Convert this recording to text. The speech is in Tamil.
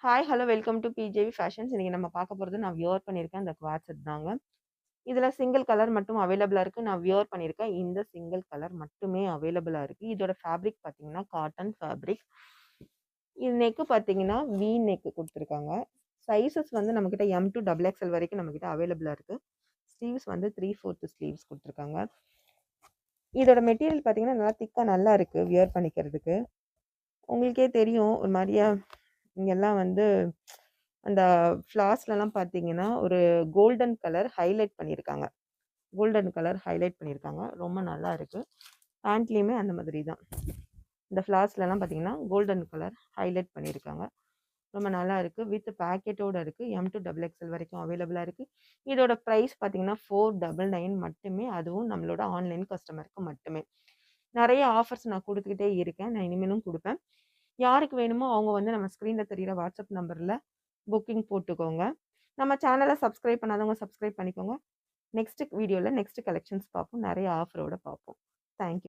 Hi, hello welcome to BJV fashions. இன்னைக்கு நம்ம பார்க்க போறது நான் வியர் பண்ணியிருக்கேன். அந்த குவாட் செட் தாங்க. இதுல சிங்கிள் கலர் மட்டும் அவைலபிளா இருக்கு. நான் வியர் பண்ணியிருக்கேன். இந்த சிங்கிள் கலர் மட்டுமே அவைலபிளா இருக்கு. இதோட ஃபேப்ரிக் பார்த்தீங்கன்னா, காட்டன் ஃபேப்ரிக். இது நெக் பார்த்தீங்கன்னா, வி நெக் குடுத்துருக்காங்க. சைஸஸ் வந்து நம்மகிட்ட எம் டூ டபுள் எக்ஸ்எல் வரைக்கும் நம்மகிட்ட அவைலபிளா இருக்கு. ஸ்லீவ்ஸ் வந்து 3/4 ஸ்லீவ்ஸ் குடுத்துருக்காங்க. இதோட மெட்டீரியல் பார்த்தீங்கன்னா, நல்லா திக்கா நல்லா இருக்கு வியர் பண்ணிக்கிறதுக்கு. உங்களுக்கே தெரியும் ஒரு மாரியா இங்கெல்லாம் வந்து அந்த ஃப்ளார்ஸ்லலாம் பார்த்தீங்கன்னா, ஒரு கோல்டன் கலர் ஹைலைட் பண்ணியிருக்காங்க. கோல்டன் கலர் ஹைலைட் பண்ணியிருக்காங்க. ரொம்ப நல்லா இருக்கு. பேண்ட்லயுமே அந்த மாதிரி தான். இந்த ஃப்ளார்ஸ்லலாம் பார்த்தீங்கன்னா, கோல்டன் கலர் ஹைலைட் பண்ணியிருக்காங்க. ரொம்ப நல்லா இருக்கு. வித் பாக்கெட்டோட இருக்கு. எம் டூ டபுள் எக்ஸ்எல் வரைக்கும் அவைலபிளா இருக்கு. இதோட பிரைஸ் பார்த்தீங்கன்னா, 499 மட்டுமே. அதுவும் நம்மளோட ஆன்லைன் கஸ்டமருக்கு மட்டுமே. நெறைய ஆஃபர்ஸ் நான் குடுத்துக்கிட்டே இருக்கேன். நான் இனிமேலும் குடுப்பேன். யாருக்கு வேணுமோ அவங்க வந்து நம்ம ஸ்க்ரீன்ல தெரியிற வாட்ஸ்அப் நம்பர்ல புக்கிங் போட்டுக்கோங்க. நம்ம சேனல சப்ஸ்கிரைப் பண்ணாதவங்க சப்ஸ்கிரைப் பண்ணிக்கோங்க. நெக்ஸ்ட் வீடியோல நெக்ஸ்ட் கலெக்ஷன்ஸ் பார்ப்போம். நெறைய ஆஃபரோட பார்ப்போம். Thank you.